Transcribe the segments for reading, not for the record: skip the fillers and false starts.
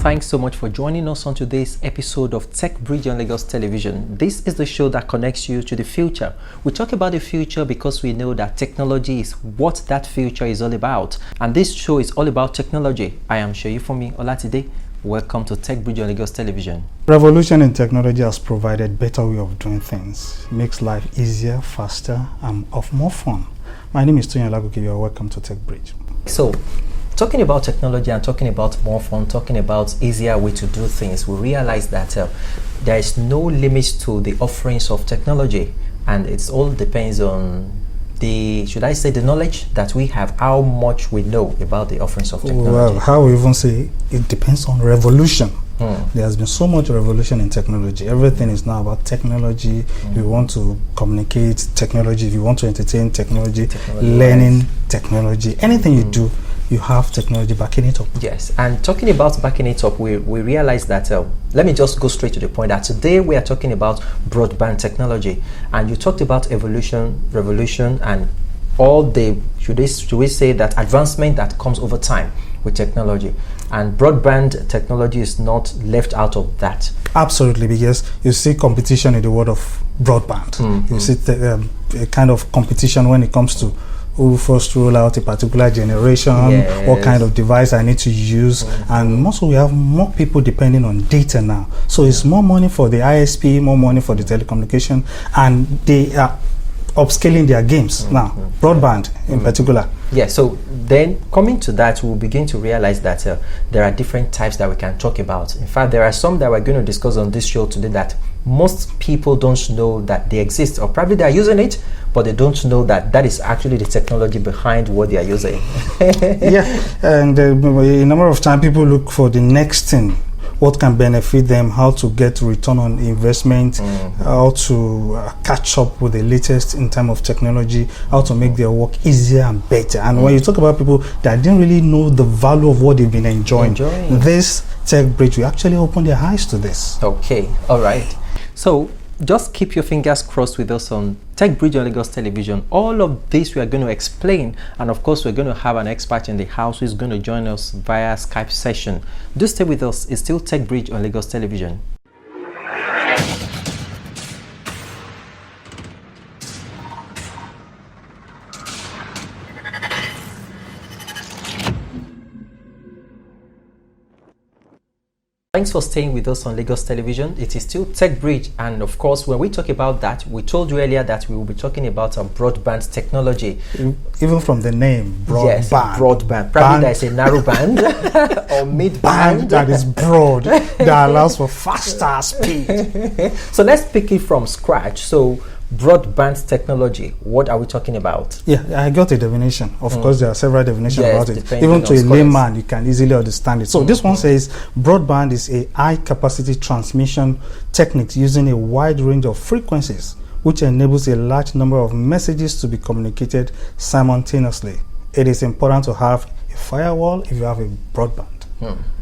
Thanks so much for joining us on today's episode of TECHBRIDGE on Lagos Television. This is the show that connects you to the future. We talk about the future because we know that technology is what that future is all about. And this show is all about technology. I am Seyifunmi Olatide. Welcome to TECHBRIDGE on Lagos Television. Revolution in technology has provided better way of doing things. Makes life easier, faster, and of more fun. My name is Toyin Lagoke. You are welcome to TECHBRIDGE. So, talking about technology and talking about more fun, talking about easier way to do things, we realize that there is no limit to the offerings of technology, and it all depends on the, should I say, the knowledge that we have, how much we know about the offerings of technology. Well, how we even say it depends on revolution. There has been so much revolution in technology. Everything is now about technology. If you want to communicate, technology. If you want to entertain, technology. Learning, technology. Anything you do, you have technology backing it up. Yes, and talking about backing it up, we realize that, let me just go straight to the point, that today we are talking about broadband technology. And you talked about evolution, revolution, and all the, should we say that advancement that comes over time with technology. And broadband technology is not left out of that. Absolutely, because you see competition in the world of broadband. You see a kind of competition when it comes to who first roll out a particular generation, what kind of device I need to use, and also we have more people depending on data now. So it's more money for the ISP, more money for the telecommunication, and they are upscaling their games now, broadband in particular. Yeah, so then coming to that, we'll begin to realize that there are different types that we can talk about. In fact, there are some that we're going to discuss on this show today that most people don't know that they exist, or probably they're using it, but they don't know that that is actually the technology behind what they are using. Yeah, and a number of times people look for the next thing, what can benefit them, how to get return on investment, how to catch up with the latest in terms of technology, how to make their work easier and better. And when you talk about people that didn't really know the value of what they've been enjoying. This TECHBRIDGE will actually open their eyes to this. Okay, all right. So just keep your fingers crossed with us on TECHBRIDGE on Lagos Television. All of this we are going to explain, and of course we're going to have an expert in the house who is going to join us via Skype session. Do stay with us. It's still TECHBRIDGE on Lagos Television. Thanks for staying with us on Lagos Television. It is still TECHBRIDGE, and of course when we talk about that, we told you earlier that we will be talking about broadband technology. Even from the name, broadband. Yes, broadband. Probably there's a narrow band or mid band that is broad, that allows for faster speed. So let's pick it from scratch. So broadband technology, what are we talking about? Yeah, I got a definition. Of course, there are several definitions about it. Even to a layman, you can easily understand it. So this one says broadband is a high-capacity transmission technique using a wide range of frequencies, which enables a large number of messages to be communicated simultaneously. It is important to have a firewall if you have a broadband.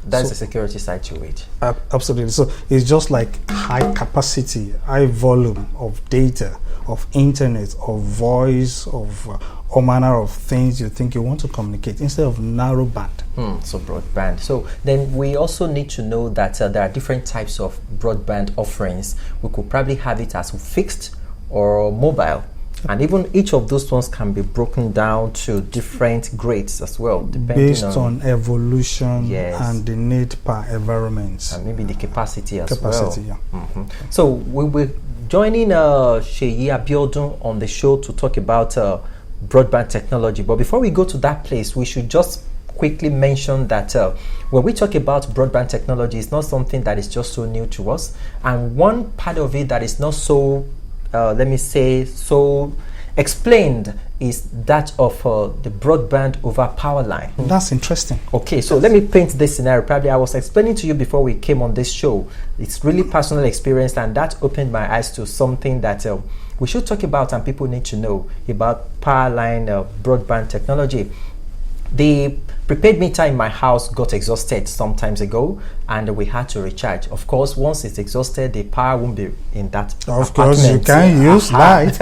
That's the security side to it. Absolutely. So it's just like high capacity, high volume of data, of internet, of voice, of all manner of things you think you want to communicate instead of narrow band. So broadband. So then we also need to know that there are different types of broadband offerings. We could probably have it as fixed or mobile. And even each of those ones can be broken down to different grades as well, depending based on evolution and the need per environment. And maybe the capacity as well. Yeah. So we will joining Oluseyi Abiodun on the show to talk about broadband technology. But before we go to that place, we should just quickly mention that when we talk about broadband technology, it's not something that is just so new to us. And one part of it that is not so let me say, so explained is that of the broadband over power line. That's interesting. Okay, so let me paint this scenario. Probably I was explaining to you before we came on this show. It's really personal experience, and that opened my eyes to something that we should talk about and people need to know about power line broadband technology. The prepaid meter in my house got exhausted some times ago, and we had to recharge. Of course, once it's exhausted, the power won't be in that Of apartment. course, you can use light.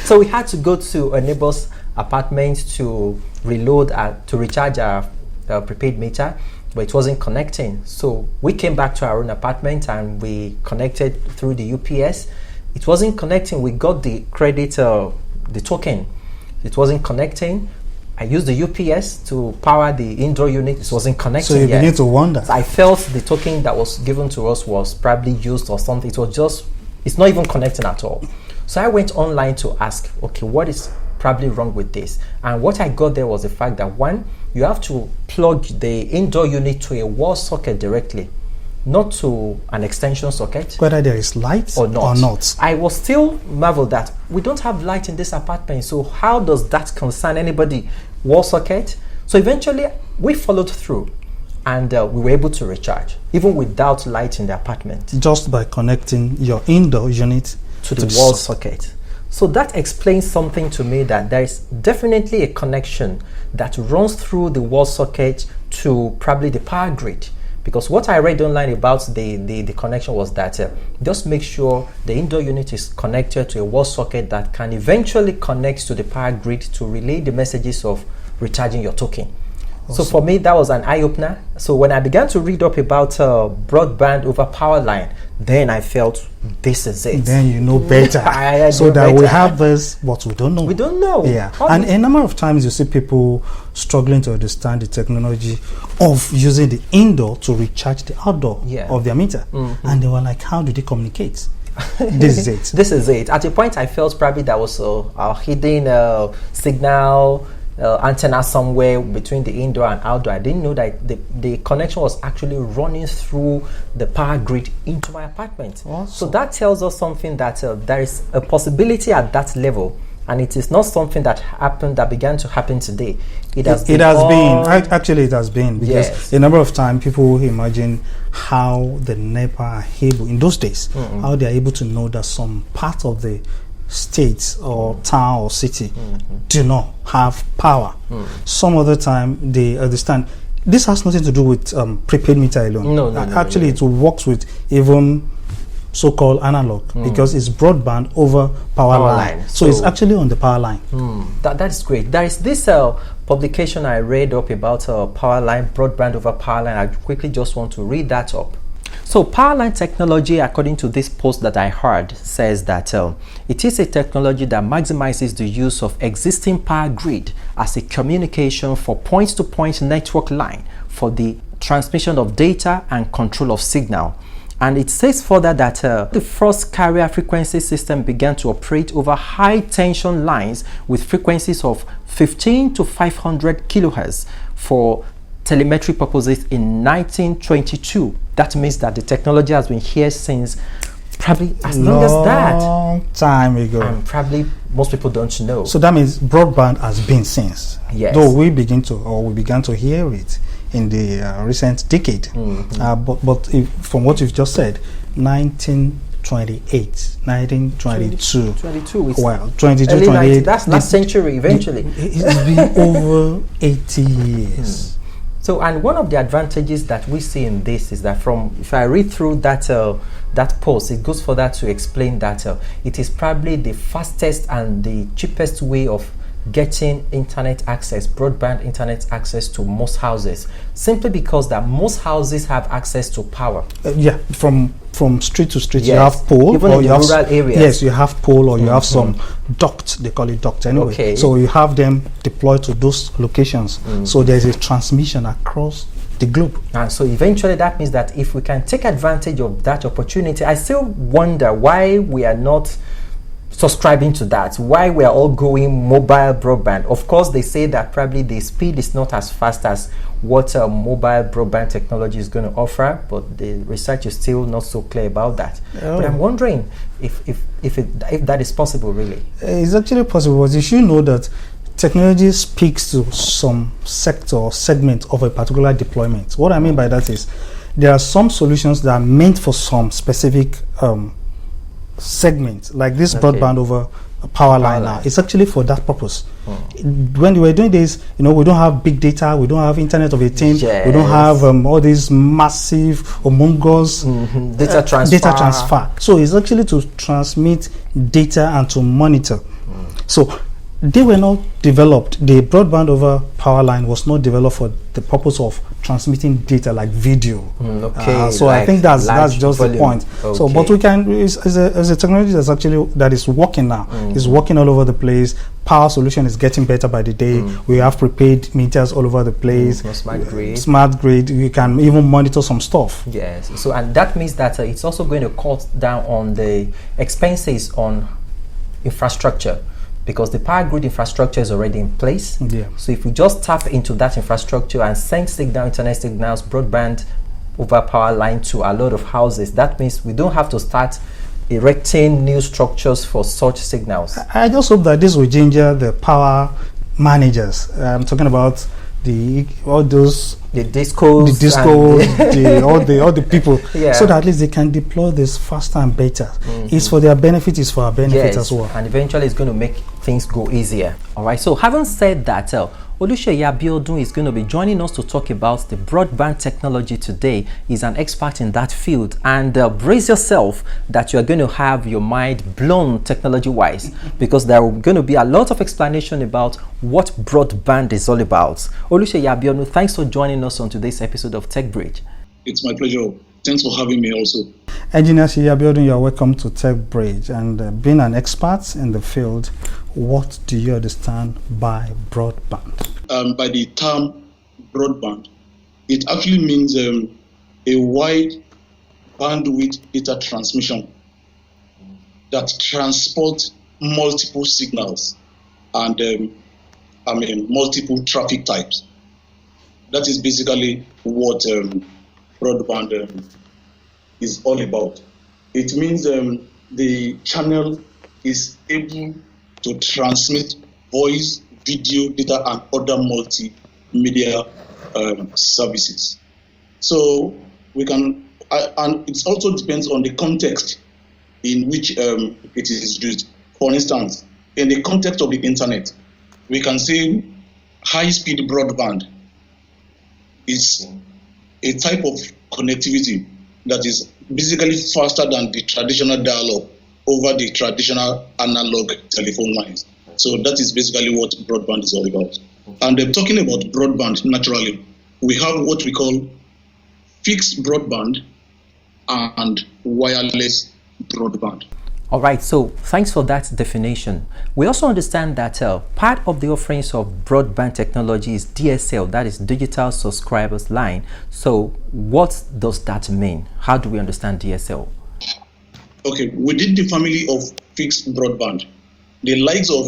So we had to go to a neighbor's apartment to reload, to recharge our prepaid meter, but it wasn't connecting. So we came back to our own apartment and we connected through the UPS. It wasn't connecting. We got the credit, the token. It wasn't connecting. I used the UPS to power the indoor unit. It wasn't connecting. So you begin to wonder. So I felt the token that was given to us was probably used or something. It was just, it's not even connecting at all. So I went online to ask, okay, what is probably wrong with this? And what I got there was the fact that, one, you have to plug the indoor unit to a wall socket directly, not to an extension socket. Whether there is light or not. I was still marveled that we don't have light in this apartment. So how does that concern anybody? Wall socket. So eventually we followed through, and we were able to recharge even without light in the apartment, just by connecting your indoor unit to the wall socket. So that explains something to me, that there is definitely a connection that runs through the wall socket to probably the power grid. Because what I read online about the connection was that just make sure the indoor unit is connected to a wall socket that can eventually connect to the power grid to relay the messages of recharging your token. Awesome. So for me, that was an eye-opener. So when I began to read up about broadband over power line, then I felt this is it. Then you know better. So that we have this, but we don't know. We don't know. Yeah. And a number of times you see people struggling to understand the technology of using the indoor to recharge the outdoor of their meter. And they were like, how do they communicate? This is it. This is it. At a point, I felt probably there was a hidden signal antenna somewhere between the indoor and outdoor. I didn't know that the connection was actually running through the power grid into my apartment. Awesome. So that tells us something, that there is a possibility at that level, and it is not something that began to happen today. It has been, because a number of times people imagine how the NEPA are able, in those days, how they are able to know that some part of the states or town or city do not have power. Some other time they understand. This has nothing to do with prepaid meter alone. No, actually it works with even so-called analog, because it's broadband over power line. So it's actually on the power line. That is great. There is this publication I read up about power line, broadband over power line. I quickly just want to read that up. So power line technology, according to this post that I heard, says that it is a technology that maximizes the use of existing power grid as a communication for point-to-point network line for the transmission of data and control of signal. And it says further that the first carrier frequency system began to operate over high tension lines with frequencies of 15 to 500 kilohertz for telemetry purposes in 1922. That means that the technology has been here since probably as long as that. Long time ago. And probably most people don't know. So that means broadband has been since. Yes. Though we began to hear it in the recent decade. But from what you've just said, 1928, 1922. 22. Well, 22, 28. That's last century eventually. It's been over 80 years. So, and one of the advantages that we see in this is that if I read through that post, it goes further to explain that it is probably the fastest and the cheapest way of getting internet access, broadband internet access to most houses, simply because that most houses have access to power. From street to street, you have pole, even in the rural areas. Yes, you have pole, or you have some duct. They call it duct anyway. Okay. So you have them deployed to those locations. So there's a transmission across the globe. And so eventually that means that if we can take advantage of that opportunity, I still wonder why we are not subscribing to that, why we are all going mobile broadband. Of course, they say that probably the speed is not as fast as what mobile broadband technology is going to offer, but the research is still not so clear about that. But I'm wondering if that is possible, really. It's actually possible, but you should know that technology speaks to some sector or segment of a particular deployment. What I mean by that is there are some solutions that are meant for some specific segment, like this broadband over power line now. It's actually for that purpose. When we were doing this, we don't have big data, we don't have Internet of a Thing, we don't have all these massive humongous data transfer. So it's actually to transmit data and to monitor. So they were not developed. The broadband over power line was not developed for the purpose of transmitting data like video. So I think that's just volume. The point. So, but we can, is a technology that is working now. It's working all over the place. Power solution is getting better by the day. We have prepaid meters all over the place. Smart grid. You can even monitor some stuff. Yes. So, and that means that it's also going to cut down on the expenses on infrastructure, because the power grid infrastructure is already in place. So if we just tap into that infrastructure and send signal, internet signals, broadband over power line to a lot of houses, that means we don't have to start erecting new structures for such signals. I just hope that this will ginger the power managers. I'm talking about the discos, all the people, so that at least they can deploy this faster and better. It's for their benefit, it's for our benefit as well. And eventually it's going to make things go easier. All right, so having said that, Oluseyi Abiodun is going to be joining us to talk about the broadband technology today. He's an expert in that field, and brace yourself that you are going to have your mind blown technology-wise, because there are going to be a lot of explanation about what broadband is all about. Oluseyi Abiodun, thanks for joining us on today's episode of TECHBRIDGE. It's my pleasure. Thanks for having me also. Engineer Oluseyi Abiodun, you are welcome to TECHBRIDGE. And being an expert in the field, what do you understand by broadband? By the term broadband, it actually means a wide bandwidth data transmission that transports multiple signals and multiple traffic types. That is basically what broadband is all about. It means the channel is able to transmit voice, video, data, and other multimedia services. So we can, and it also depends on the context in which it is used. For instance, in the context of the internet, we can say high-speed broadband is a type of connectivity that is basically faster than the traditional dial-up over the traditional analog telephone lines. So that is basically what broadband is all about. And talking about broadband, naturally, we have what we call fixed broadband and wireless broadband. All right, so thanks for that definition. We also understand that part of the offerings of broadband technology is DSL, that is digital subscribers line. So what does that mean? How do we understand DSL? Okay, within the family of fixed broadband, the likes of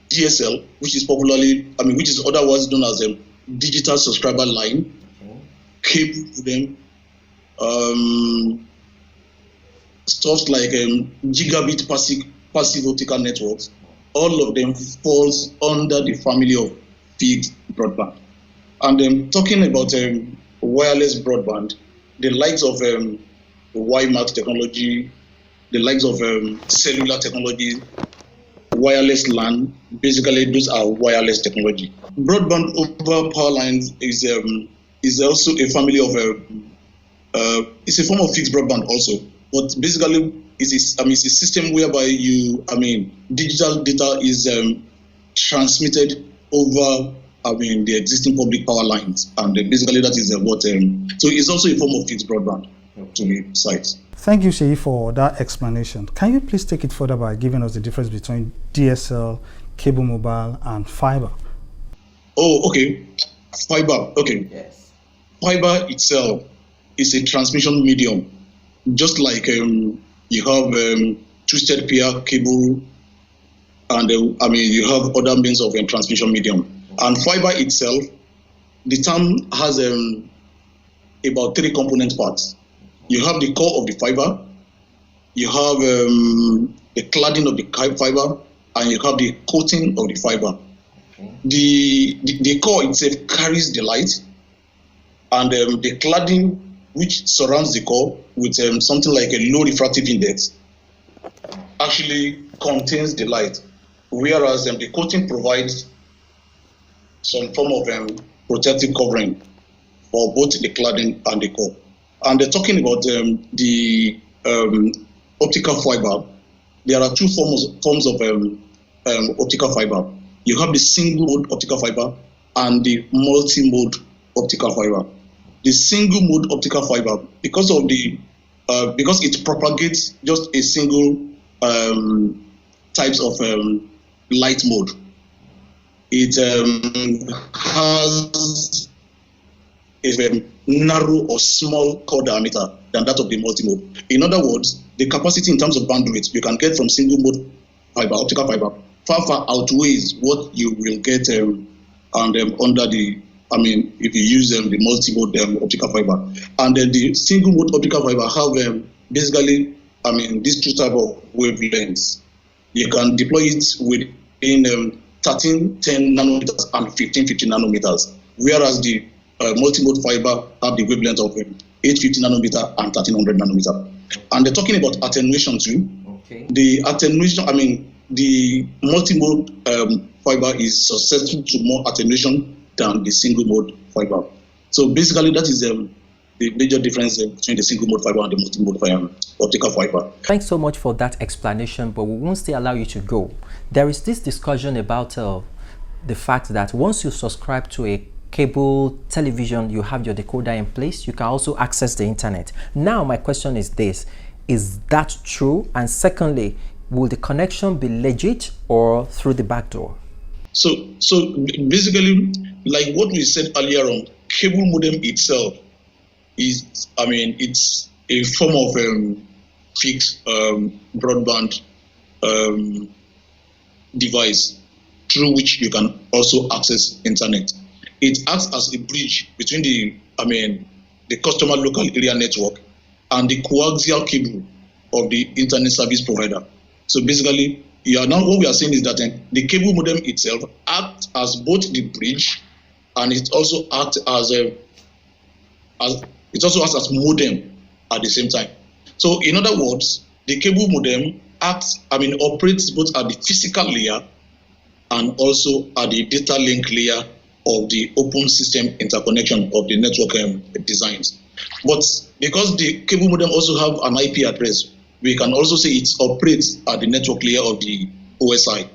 DSL, which is which is otherwise known as digital subscriber line, cable to them, stuff like gigabit passive optical networks, all of them falls under the family of fixed broadband. And talking about wireless broadband, the likes of WiMAX technology, the likes of cellular technology, wireless LAN, basically those are wireless technology. Broadband over power lines is also a family of it's a form of fixed broadband also, but basically it's a system whereby digital data is transmitted over the existing public power lines, and basically that is what so it's also a form of fixed broadband to be precise. Thank you, Seyi, for that explanation. Can you please take it further by giving us the difference between DSL, cable mobile, and fiber? Oh, okay. Fiber, okay. Yes. Fiber itself is a transmission medium. Just like you have 2 twisted pair cable, and you have other means of transmission medium. And fiber itself, the term has about 3 component parts. You have the core of the fiber, you have the cladding of the fiber, and you have the coating of the fiber. The core itself carries the light, and the cladding which surrounds the core with something like a low refractive index actually contains the light, whereas the coating provides some form of protective covering for both the cladding and the core. And they're talking about the optical fiber. There are 2 forms of optical fiber. You have the single mode optical fiber and the multi-mode optical fiber. The single mode optical fiber, because it propagates just a single types of light mode, it has a narrow or small core diameter than that of the multi-mode. In other words, the capacity in terms of bandwidth you can get from single mode fiber, optical fiber, far outweighs what you will get under the, if you use the multi-mode optical fiber. And then the single mode optical fiber have basically, these 2 types of wavelengths. You can deploy it within 1310 nanometers and 1550 nanometers, whereas the multi-mode fiber have the wavelength of 850 nanometer and 1300 nanometer. And they're talking about attenuation too. Okay. The attenuation, the multi-mode fiber is susceptible to more attenuation than the single mode fiber. So basically that is the major difference between the single mode fiber and the multi-mode fiber, optical fiber. Thanks so much for that explanation, but we won't still allow you to go. There is this discussion about the fact that once you subscribe to a cable television, you have your decoder in place, you can also access the internet. Now my question is this: is that true? And secondly, will the connection be legit or through the back door? So basically, like what we said earlier on, cable modem itself is, it's a form of fixed broadband device through which you can also access internet. It acts as a bridge between the customer local area network and the coaxial cable of the internet service provider. So basically, what we are saying is that the cable modem itself acts as both the bridge, and it also acts as modem at the same time. So in other words, the cable modem operates both at the physical layer and also at the data link layer of the open system interconnection of the network designs. But because the cable modem also have an IP address, we can also say it operates at the network layer of the OSI,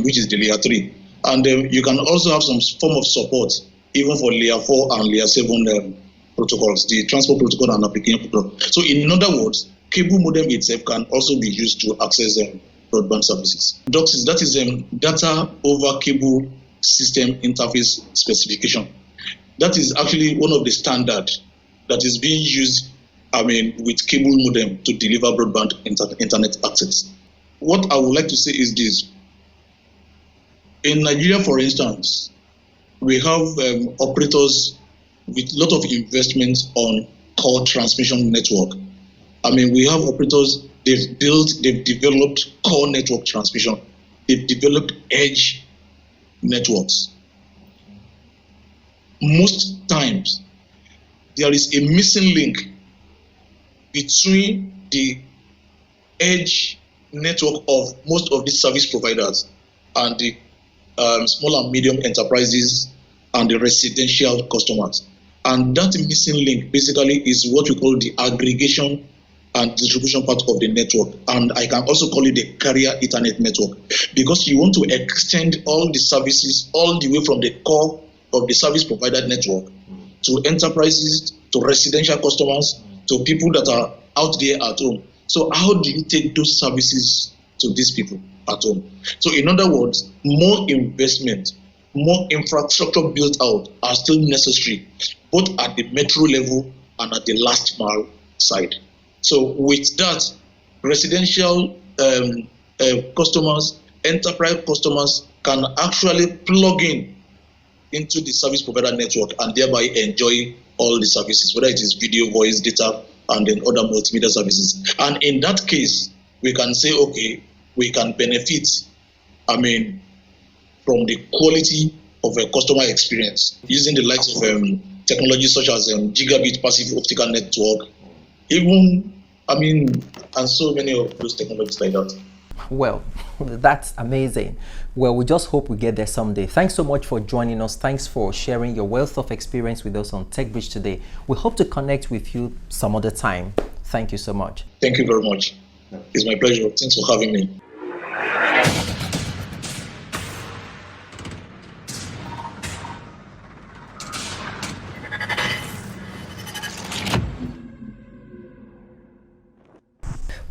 which is the layer 3. And you can also have some form of support even for layer 4 and layer 7 protocols, the transport protocol and application protocol. So in other words, cable modem itself can also be used to access broadband services. DOCSIS, that is data over cable system interface specification. That is actually one of the standards that is being used with cable modem to deliver broadband internet access. What I would like to say is this. In Nigeria, for instance, we have operators with a lot of investments on core transmission network. We have operators, they've developed core network transmission. They've developed edge networks. Most times, there is a missing link between the edge network of most of these service providers and the small and medium enterprises and the residential customers. And that missing link basically is what we call the aggregation and distribution part of the network. And I can also call it the carrier Ethernet network, because you want to extend all the services all the way from the core of the service provider network to enterprises, to residential customers, to people that are out there at home. So how do you take those services to these people at home? So in other words, more investment, more infrastructure built out are still necessary, both at the metro level and at the last mile side. So with that, residential customers, enterprise customers can actually plug in into the service provider network and thereby enjoy all the services, whether it is video, voice, data, and then other multimedia services. And in that case, we can say, okay, we can benefit, from the quality of a customer experience using the likes of technologies such as gigabit passive optical network, and so many of those technologies like that. Well, that's amazing. Well, we just hope we get there someday. Thanks so much for joining us. Thanks for sharing your wealth of experience with us on TechBridge today. We hope to connect with you some other time. Thank you so much. Thank you very much. It's my pleasure. Thanks for having me.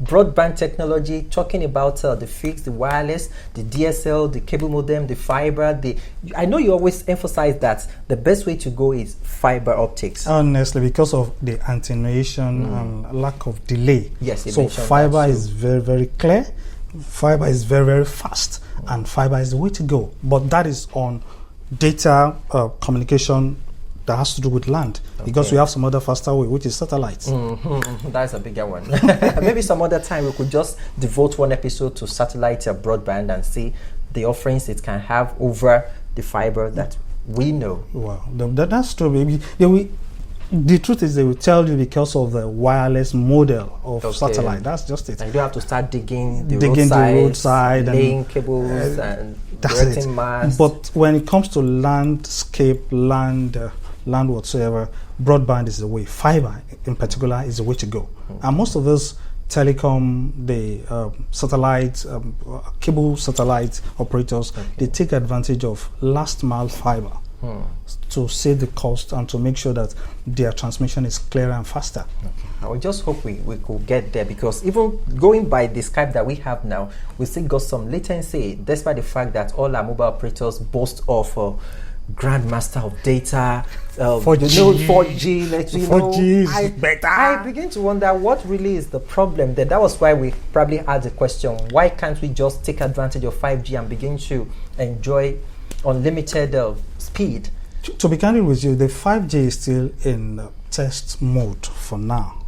Broadband technology, talking about the fixed, the wireless, the DSL, the cable modem, the fiber. I know you always emphasize that the best way to go is fiber optics. Honestly, because of the attenuation and lack of delay. Yes, so fiber is very, very clear. Fiber is very, very fast, and fiber is the way to go. But that is on data communication that has to do with land, because we have some other faster way, which is satellites. That's a bigger one. Maybe some other time we could just devote one episode to satellite broadband and see the offerings it can have over the fiber that we know. Well, that's true. Maybe the truth is they will tell you because of the wireless model of satellite. That's just it. And you don't have to start digging the roadside, laying cables and erecting masts. But when it comes to landscape, land whatsoever, broadband is the way. Fiber in particular is the way to go. And most of us telecom, the satellite, cable satellite operators, they take advantage of last mile fiber to save the cost and to make sure that their transmission is clearer and faster. I would just hope we could get there, because even going by the Skype that we have now, we still got some latency, despite the fact that all our mobile operators boast of grandmaster of data, 4G. 4G is better. I begin to wonder what really is the problem there. That was why we probably had the question, why can't we just take advantage of 5G and begin to enjoy unlimited speed? To be candid with you, the 5G is still in test mode for now.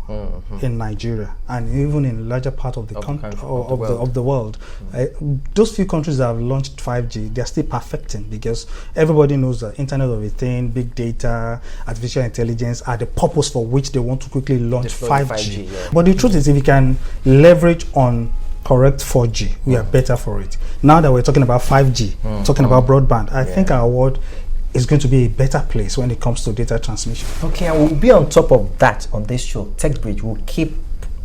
In Nigeria and even in larger part of the world. Those few countries that have launched 5G, they're still perfecting, because everybody knows that Internet of Things, big data, artificial intelligence are the purpose for which they want to quickly launch 5G. But the truth is, if you can leverage on correct 4G, we are better for it. Now that we're talking about 5G, talking about broadband, I think our world is going to be a better place when it comes to data transmission. Okay, and we'll be on top of that on this show, TechBridge. We'll keep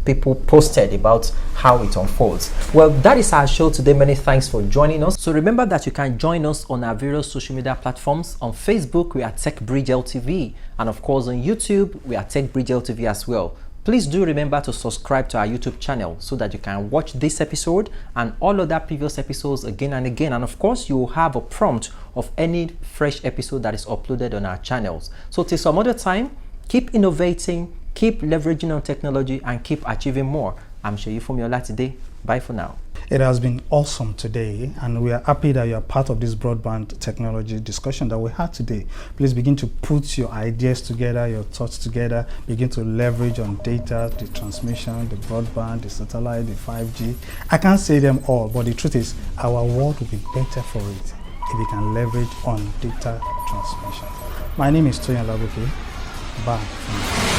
people posted about how it unfolds. Well, that is our show today. Many thanks for joining us. So remember that you can join us on our various social media platforms. On Facebook, we are TechBridge LTV. And of course, on YouTube, we are TechBridge LTV as well. Please do remember to subscribe to our YouTube channel so that you can watch this episode and all other previous episodes again and again. And of course, you will have a prompt of any fresh episode that is uploaded on our channels. So till some other time, keep innovating, keep leveraging on technology, and keep achieving more. I'm Seyi Fumiola today. Bye for now. It has been awesome today, and we are happy that you are part of this broadband technology discussion that we had today. Please begin to put your ideas together, your thoughts together, begin to leverage on data, the transmission, the broadband, the satellite, the 5G. I can't say them all, but the truth is our world will be better for it if we can leverage on data transmission. My name is Toyin Labuke. Bye.